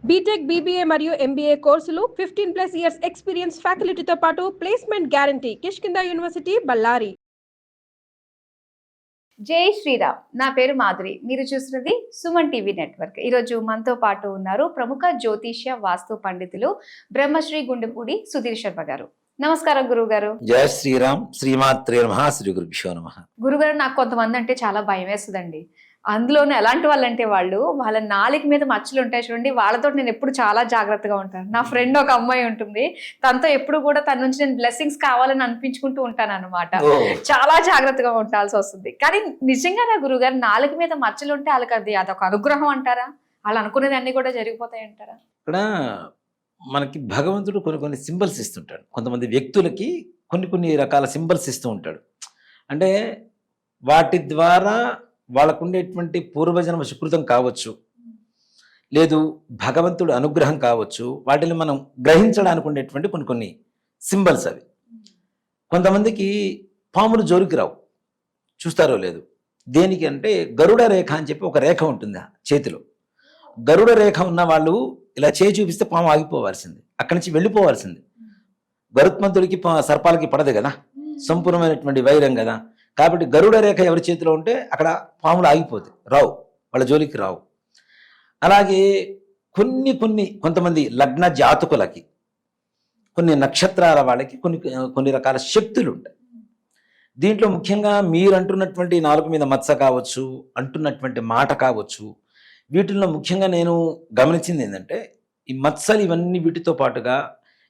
BTech, BBA మరియు MBA కోర్సులు 15+ years experience ఫ్యాకల్టీతో పాటు placement guarantee. Kishkinda University, Ballari. జై శ్రీరామ్. నా పేరు మాధురి. మీరు చూస్తున్నది సుమన్ టీవీ నెట్వర్క్. ఈరోజు మనతో పాటు ఉన్నారు ప్రముఖ జ్యోతిష్య వాస్తు పండితులు బ్రహ్మశ్రీ గుండెపూడి సుధీర్ శర్మ గారు. నమస్కారం గురువు గారు. జయ శ్రీరామ్. శ్రీమాత్రే నమః. శ్రీ గురుభ్యో నమః. గురుగారు, నాకు కొంతమంది అంటే చాలా భయం వేస్తుందండి. అందులోనే ఎలాంటి వాళ్ళంటే వాళ్ళ నాలుక మీద మచ్చలు ఉంటాయి చూడండి, వాళ్ళతో నేను ఎప్పుడు చాలా జాగ్రత్తగా ఉంటాను. నా ఫ్రెండ్ ఒక అమ్మాయి ఉంటుంది, తనతో ఎప్పుడు కూడా తన నుంచి నేను బ్లెస్సింగ్స్ కావాలని అనిపించుకుంటూ ఉంటాను అనమాట. చాలా జాగ్రత్తగా ఉండాల్సి వస్తుంది. కానీ నిజంగా నా గురుగారు, నాలుక మీద మచ్చలు ఉంటే వాళ్ళకి అదొక అనుగ్రహం అంటారా? వాళ్ళు అనుకునేది అన్ని కూడా జరిగిపోతాయి అంటారా? ఇక్కడ మనకి భగవంతుడు కొన్ని సింబల్స్ ఇస్తుంటాడు. కొంతమంది వ్యక్తులకి కొన్ని రకాల సింబల్స్ ఇస్తూ ఉంటాడు. అంటే వాటి ద్వారా వాళ్ళకు ఉండేటువంటి పూర్వజన్మ సుకృతం కావచ్చు, లేదు భగవంతుడు అనుగ్రహం కావచ్చు. వాటిని మనం గ్రహించడానికి ఉండేటువంటి కొన్ని సింబల్స్ అవి. కొంతమందికి పాములు జోలికి రావు, చూస్తారో లేదు. దేనికి అంటే గరుడ రేఖ అని చెప్పి ఒక రేఖ ఉంటుంది చేతిలో. గరుడ రేఖ ఉన్న వాళ్ళు ఇలా చేయి చూపిస్తే పాము ఆగిపోవాల్సింది, అక్కడి నుంచి వెళ్ళిపోవాల్సింది. గరుత్మంతుడికి సర్పాలకి పడదు కదా, సంపూర్ణమైనటువంటి వైరం కదా. కాబట్టి గరుడ రేఖ ఎవరి చేతిలో ఉంటే అక్కడ పాములు ఆగిపోతాయి, రావు, వాళ్ళ జోలికి రావు. అలాగే కొంతమంది లగ్న జాతకులకి, కొన్ని నక్షత్రాల వాళ్ళకి కొన్ని రకాల శక్తులు ఉంటాయి. దీంట్లో ముఖ్యంగా మీరు అంటున్నటువంటి నాలుగు మీద మత్స కావచ్చు, అంటున్నటువంటి మాట కావచ్చు, వీటిల్లో ముఖ్యంగా నేను గమనించింది ఏంటంటే, ఈ మత్సలు ఇవన్నీ వీటితో పాటుగా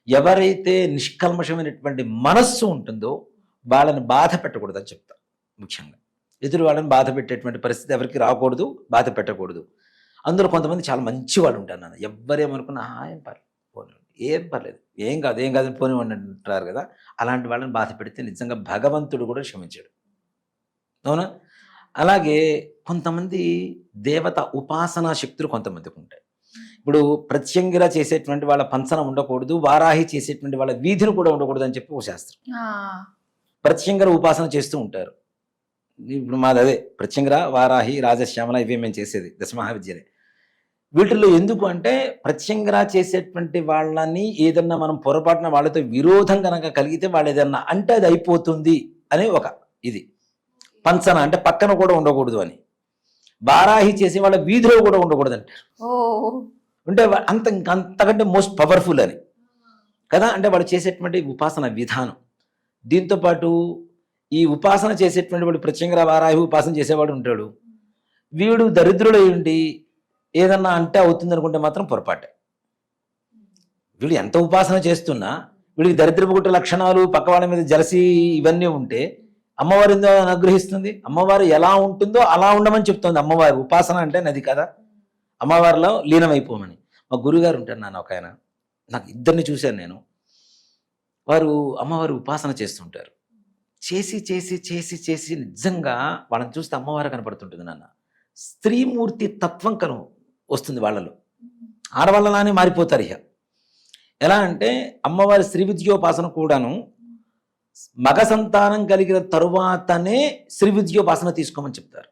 ఎవరైతే నిష్కల్మషమైనటువంటి మనస్సు ఉంటుందో వాళ్ళని బాధ పెట్టకూడదని చెప్తా. ముఖ్యంగా ఎదురు వాళ్ళని బాధ పెట్టేటువంటి పరిస్థితి ఎవరికి రాకూడదు, బాధ పెట్టకూడదు. అందులో కొంతమంది చాలా మంచి వాళ్ళు ఉంటారు. నాన్న ఎవ్వరేమనుకున్నా ఏం పర్లేదు, పోనివ్వండి, ఏం పర్లేదు, ఏం కాదు పోనివ్వండి అంటారు కదా. అలాంటి వాళ్ళని బాధ పెడితే నిజంగా భగవంతుడు కూడా క్షమించాడు, అవునా? అలాగే కొంతమంది దేవత ఉపాసనా శక్తులు కొంతమందికి ఉంటాయి. ఇప్పుడు ప్రత్యంగిర చేసేటువంటి వాళ్ళ పంచన ఉండకూడదు, వారాహి చేసేటువంటి వాళ్ళ వీధిని కూడా ఉండకూడదు అని చెప్పి ఒక శాస్త్రం. ప్రత్యంగిర ఉపాసన చేస్తూ ఉంటారు. ఇప్పుడు మాది అదే ప్రత్యంగిర, వారాహి, రాజశ్యామల, ఇవే మేము చేసేది దశమహావిద్యలే. వీటిల్లో ఎందుకు అంటే, ప్రత్యంగిర చేసేటువంటి వాళ్ళని ఏదన్నా మనం పొరపాటున వాళ్ళతో విరోధం కనుక కలిగితే వాళ్ళు ఏదన్నా అంటే అది అయిపోతుంది అనే ఒక ఇది. పంచన అంటే పక్కన కూడా ఉండకూడదు అని. వారాహి చేసే వాళ్ళ వీధిలో కూడా ఉండకూడదు అంటారు. అంటే అంతకంటే మోస్ట్ పవర్ఫుల్ అని కదా. అంటే వాళ్ళు చేసేటువంటి ఉపాసన విధానం. దీంతోపాటు ఈ ఉపాసన చేసేటువంటి వాడు ప్రత్యంగిర, వారాహి ఉపాసన చేసేవాడు ఉంటాడు. వీడు దరిద్రుడు ఏంటి, ఏదన్నా అంటే అవుతుంది అనుకుంటే మాత్రం పొరపాటే. వీడు ఎంత ఉపాసన చేస్తున్నా వీడికి దరిద్రపుగుట్ట లక్షణాలు, పక్క వాళ్ళ మీద జలసి ఇవన్నీ ఉంటే అమ్మవారు ఎందుకు అనుగ్రహిస్తుంది? అమ్మవారు ఎలా ఉంటుందో అలా ఉండమని చెప్తుంది అమ్మవారు. ఉపాసన అంటే నది కదా, అమ్మవారిలో లీనమైపోమని. మా గురుగారు ఉంటారు నాన్న ఒక ఆయన, నాకు ఇద్దరిని చూశాను నేను. వారు అమ్మవారు ఉపాసన చేస్తుంటారు. చేసి చేసి చేసి చేసి నిజంగా వాళ్ళని చూస్తే అమ్మవారు కనపడుతుంటుంది నాన్న. స్త్రీమూర్తి తత్వం వస్తుంది వాళ్ళలో, ఆడవాళ్ళలానే మారిపోతారు. ఇక ఎలా అంటే, అమ్మవారి శ్రీ విద్యోపాసన కూడాను మగ సంతానం కలిగిన తరువాతనే శ్రీ విద్యోపాసన తీసుకోమని చెప్తారు.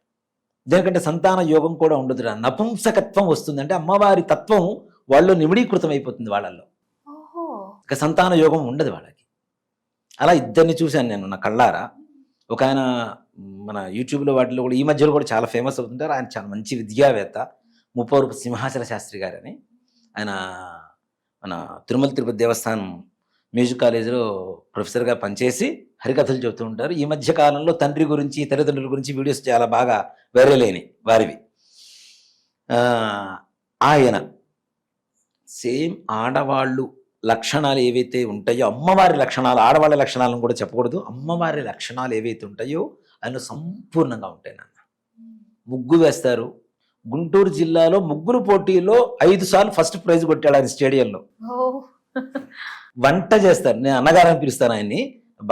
దేనికంటే సంతాన యోగం కూడా ఉండదు, నపుంసకత్వం వస్తుంది. అంటే అమ్మవారి తత్వం వాళ్ళు నిమిడీకృతం అయిపోతుంది వాళ్ళల్లో, ఇక సంతాన యోగం ఉండదు వాళ్ళకి. అలా ఇద్దరిని చూశాను నేను నా కళ్ళారా. ఒక ఆయన మన యూట్యూబ్లో వాటిలో కూడా ఈ మధ్యలో కూడా చాలా ఫేమస్ అవుతుంటారు. ఆయన చాలా మంచి విద్యావేత్త, ముప్పవరపు సింహాచల శాస్త్రి గారని. ఆయన మన తిరుమల తిరుపతి దేవస్థానం మ్యూజిక్ కాలేజీలో ప్రొఫెసర్గా పనిచేసి హరికథలు చెబుతూ ఉంటారు. ఈ మధ్య కాలంలో తండ్రి గురించి, తల్లిదండ్రుల గురించి వీడియోస్ చాలా బాగా వైరల్ అయినాయి వారివి. ఆయన సేమ్ ఆడవాళ్ళు లక్షణాలు ఏవైతే ఉంటాయో, అమ్మవారి లక్షణాలు, ఆడవాళ్ళ లక్షణాలను కూడా చెప్పకూడదు, అమ్మవారి లక్షణాలు ఏవైతే ఉంటాయో ఆయన సంపూర్ణంగా ఉంటాయి నాన్న. ముగ్గు వేస్తారు. గుంటూరు జిల్లాలో ముగ్గురు పోటీలో 5 సార్లు ఫస్ట్ ప్రైజ్ కొట్టాడు ఆయన స్టేడియంలో. వంట చేస్తారు. నేను అన్నగారని పిలుస్తాను ఆయన్ని,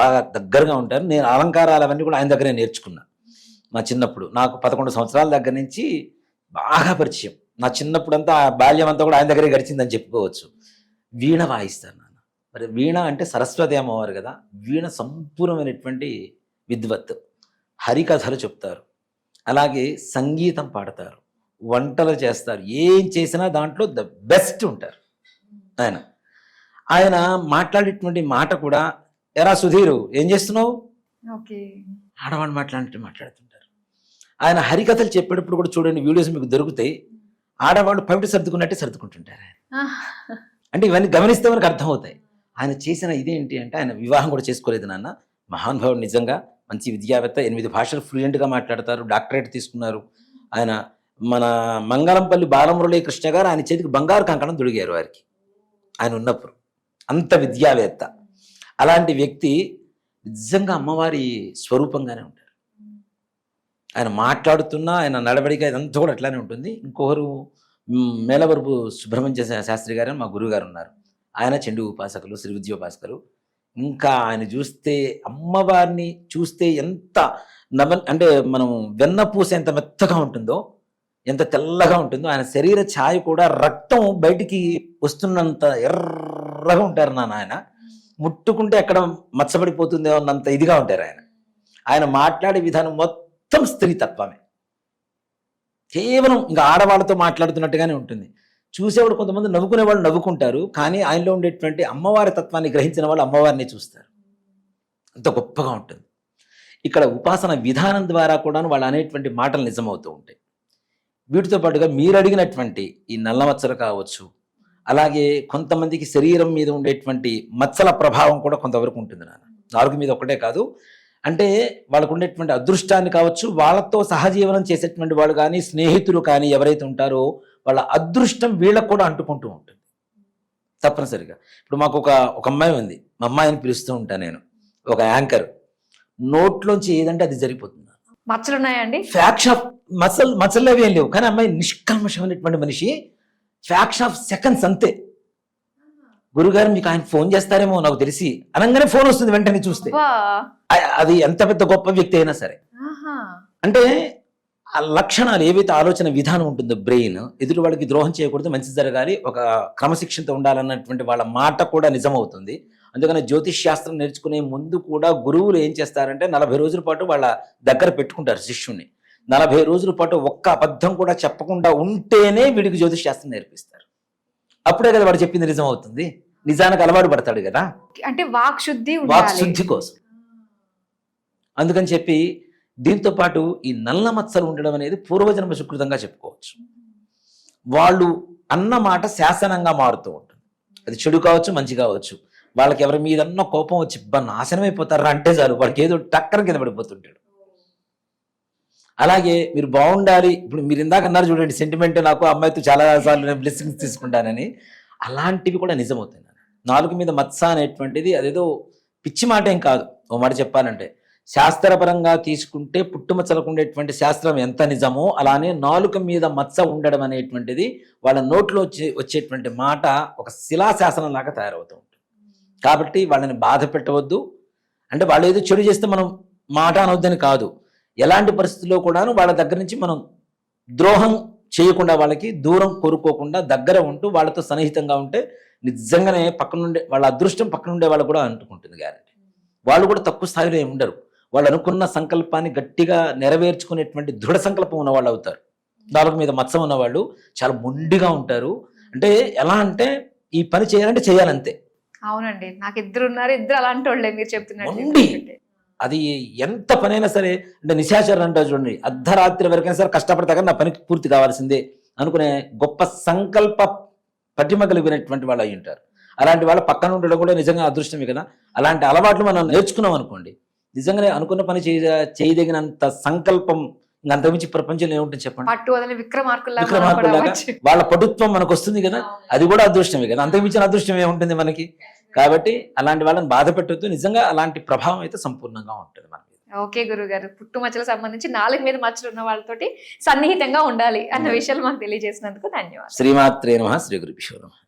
బాగా దగ్గరగా ఉంటారు. నేను అలంకారాలు అవన్నీ కూడా ఆయన దగ్గరే నేర్చుకున్నా. మా చిన్నప్పుడు నాకు 11 సంవత్సరాల దగ్గర నుంచి బాగా పరిచయం. నా చిన్నప్పుడు అంతా, బాల్యం అంతా కూడా ఆయన దగ్గరే గడిచిందని చెప్పుకోవచ్చు. వీణ వాయిస్తారు నాన్న. మరి వీణ అంటే సరస్వతి అమ్మవారు కదా. వీణ సంపూర్ణమైనటువంటి విద్వత్. హరికథలు చెప్తారు, అలాగే సంగీతం పాడతారు, వంటలు చేస్తారు, ఏం చేసినా దాంట్లో ద బెస్ట్ ఉంటారు ఆయన మాట్లాడేటువంటి మాట కూడా, ఎరా సుధీరు ఏం చేస్తున్నావు, ఓకే, ఆడవాళ్ళు మాట్లాడుతుంటారు. ఆయన హరికథలు చెప్పేటప్పుడు కూడా చూడండి, వీడియోస్ మీకు దొరుకుతాయి, ఆడవాళ్ళు పవిట సర్దుకున్నట్టే సర్దుకుంటుంటారు ఆయన. అంటే ఇవన్నీ గమనిస్తే మనకు అర్థమవుతాయి. ఆయన చేసిన ఇదేంటి అంటే, ఆయన వివాహం కూడా చేసుకోలేదు నాన్న, మహానుభావుడు, నిజంగా మంచి విద్యావేత్త, 8 భాషలు ఫ్లూయెంట్గా మాట్లాడతారు, డాక్టరేట్ తీసుకున్నారు ఆయన. మన మంగళంపల్లి బాలమురళీ కృష్ణ గారు ఆయన చేతికి బంగారు కంకణం దొడిగారు వారికి ఆయన ఉన్నప్పుడు, అంత విద్యావేత్త. అలాంటి వ్యక్తి నిజంగా అమ్మవారి స్వరూపంగానే ఉంటారు. ఆయన మాట్లాడుతున్నా ఆయన నడవడిక ఇదంతా కూడా అట్లానే ఉంటుంది. ఇంకొకరు మేలవరపు సుబ్రహ్మణ్య శాస్త్రి గారు మా గురువు ఉన్నారు, ఆయన చండీ ఉపాసకులు, శ్రీ విద్య ఉపాసకులు. ఇంకా ఆయన చూస్తే, అమ్మవారిని చూస్తే ఎంత అంటే మనం వెన్నపూస ఎంత మెత్తగా ఉంటుందో, ఎంత తెల్లగా ఉంటుందో, ఆయన శరీర ఛాయ కూడా రక్తం బయటికి వస్తున్నంత ఎర్రగా ఉంటారు నాన్న. ఆయన ముట్టుకుంటే ఎక్కడ మచ్చబడిపోతుందో అన్నంత ఇదిగా ఉంటారు ఆయన. ఆయన మాట్లాడే విధానం మొత్తం స్త్రీతత్వమే, కేవలం ఇంకా ఆడవాళ్ళతో మాట్లాడుతున్నట్టుగానే ఉంటుంది. చూసేవాడు కొంతమంది నవ్వుకునే వాళ్ళు నవ్వుకుంటారు, కానీ ఆయనలో ఉండేటువంటి అమ్మవారి తత్వాన్ని గ్రహించిన వాళ్ళు అమ్మవారిని చూస్తారు, అంత గొప్పగా ఉంటుంది. ఇక్కడ ఉపాసన విధానం ద్వారా కూడా వాళ్ళు అనేటువంటి మాటలు నిజమవుతూ ఉంటాయి. వీటితో పాటుగా మీరు అడిగినటువంటి ఈ నల్ల మచ్చలు కావచ్చు, అలాగే కొంతమందికి శరీరం మీద ఉండేటువంటి మచ్చల ప్రభావం కూడా కొంతవరకు ఉంటుంది నాన్న. నాలుగు మీద ఒకటే కాదు, అంటే వాళ్ళకు ఉండేటువంటి అదృష్టాన్ని కావచ్చు, వాళ్ళతో సహజీవనం చేసేటువంటి వాళ్ళు కానీ, స్నేహితులు కానీ ఎవరైతే ఉంటారో వాళ్ళ అదృష్టం వీళ్ళకు కూడా అంటుకుంటూ ఉంటుంది తప్పనిసరిగా. ఇప్పుడు మాకు ఒక అమ్మాయి ఉంది, మా అమ్మాయిని పిలుస్తూ ఉంటాను నేను, ఒక యాంకర్. నోట్లోంచి ఏదంటే అది జరిగిపోతుంది. మచ్చలు ఉన్నాయండి, ఫ్యాక్షన్ ఆఫ్ మచ్చలు అవి ఏం లేవు, కానీ అమ్మాయి నిష్కల్మషమైనటువంటి మనిషి. ఫ్యాక్షన్ ఆఫ్ సెకండ్స్ అంతే. గురుగారు మీకు ఆయన ఫోన్ చేస్తారేమో నాకు తెలిసి అనగానే ఫోన్ వస్తుంది వెంటనే చూస్తే. అది ఎంత పెద్ద గొప్ప వ్యక్తి అయినా సరే, అంటే ఆ లక్షణాలు ఏవైతే ఆలోచన విధానం ఉంటుందో, బ్రెయిన్, ఎదుటి వాళ్ళకి ద్రోహం చేయకూడదు, మంచి జరగాలి, ఒక క్రమశిక్షణతో ఉండాలన్నటువంటి వాళ్ళ మాట కూడా నిజమవుతుంది. అందుకని జ్యోతిష్ శాస్త్రం నేర్చుకునే ముందు కూడా గురువులు ఏం చేస్తారంటే 40 రోజుల పాటు వాళ్ళ దగ్గర పెట్టుకుంటారు శిష్యుణ్ణి. 40 రోజుల పాటు ఒక్క అబద్ధం కూడా చెప్పకుండా ఉంటేనే వీడికి జ్యోతిష్ శాస్త్రం నేర్పిస్తారు. అప్పుడే కదా వాడు చెప్పింది నిజం అవుతుంది, నిజానికి అలవాటు పడతాడు కదా, అంటే వాక్ శుద్ధి కోసం. అందుకని చెప్పి దీంతో పాటు ఈ నల్ల మచ్చలు ఉండడం అనేది పూర్వజన్మ సుకృతంగా చెప్పుకోవచ్చు. వాళ్ళు అన్న మాట శాసనంగా మారుతూ ఉంటుంది, అది చెడు కావచ్చు మంచి కావచ్చు. వాళ్ళకి ఎవరి మీదన్న కోపం వచ్చి నాశనం అయిపోతారా అంటే చాలు, వాడికి ఏదో టక్కన కింద పడిపోతుంటాడు. అలాగే మీరు బాగుండాలి, ఇప్పుడు మీరు ఇందాక అన్నారు చూడండి, సెంటిమెంట్, నాకు అమ్మాయితో చాలా సార్లు నేను బ్లెస్సింగ్స్ తీసుకుంటానని, అలాంటివి కూడా నిజమవుతాయి. 4 మీద మచ్చ అనేటువంటిది అదేదో పిచ్చి మాట ఏం కాదు. ఓ మాట చెప్పాలంటే, శాస్త్రపరంగా తీసుకుంటే పుట్టుమచ్చలకు ఉండేటువంటి శాస్త్రం ఎంత నిజమో, అలానే 4 మీద మచ్చ ఉండడం అనేటువంటిది వాళ్ళ నోట్లో వచ్చేటువంటి మాట ఒక శిలాశాసనం లాగా తయారవుతూ ఉంటుంది. కాబట్టి వాళ్ళని బాధ పెట్టవద్దు, అంటే వాళ్ళు ఏదో చెడు చేస్తే మనం మాట అనవద్దని కాదు, ఎలాంటి పరిస్థితుల్లో కూడాను వాళ్ళ దగ్గర నుంచి మనం ద్రోహం చేయకుండా, వాళ్ళకి దూరం కోరుకోకుండా దగ్గర ఉంటూ వాళ్ళతో సన్నిహితంగా ఉంటే నిజంగానే పక్కనుండే వాళ్ళ అదృష్టం పక్కనుండే వాళ్ళు కూడా అంటుకుంటుంది గ్యారెంటీ. వాళ్ళు కూడా తక్కువ స్థాయిలో ఏమి ఉండరు, వాళ్ళు అనుకున్న సంకల్పాన్ని గట్టిగా నెరవేర్చుకునేటువంటి దృఢ సంకల్పం ఉన్న వాళ్ళు అవుతారు. 4 మీద మచ్చ ఉన్నవాళ్ళు చాలా మొండిగా ఉంటారు. అంటే ఎలా అంటే ఈ పని చేయాలంటే చేయాలంతే. అవునండి, నాకు ఇద్దరు ఉన్నారు, ఇద్దరు అలాంటి వాళ్ళే మీరు చెప్తున్నారు. అది ఎంత పనైనా సరే, అంటే నిశాచరణ అంటారు చూడండి, అర్ధరాత్రి వరకైనా సరే కష్టపడతా కానీ నా పనికి పూర్తి కావాల్సిందే అనుకునే గొప్ప సంకల్ప పటిమ కలిగినటువంటి వాళ్ళు అయి ఉంటారు. అలాంటి వాళ్ళ పక్కన ఉండడం కూడా నిజంగా అదృష్టమే కదా. అలాంటి అలవాట్లు మనం నేర్చుకున్నాం అనుకోండి, నిజంగానే అనుకున్న పని చేయదగినంత సంకల్పం అంతమించి ప్రపంచంలో ఏముంటుంది చెప్పండి. విక్రమార్కుల్లాగా వాళ్ళ పటుత్వం మనకు వస్తుంది కదా, అది కూడా అదృష్టమే కదా, అంతమించిన అదృష్టం ఏముంటుంది మనకి. కాబట్టి అలాంటి వాళ్ళని బాధ పెట్టొద్దు, నిజంగా అలాంటి ప్రభావం అయితే సంపూర్ణంగా ఉంటుంది మన మీద. ఓకే గురుగారు, పుట్టుమచ్చలకు సంబంధించి 4 మీద మచ్చలు ఉన్న వాళ్ళతోటి సన్నిహితంగా ఉండాలి అన్న విషయాలు మాకు తెలియజేసినందుకు ధన్యవాదాలు. శ్రీమాత్రే నమః. శ్రీ గురుభ్యో నమః.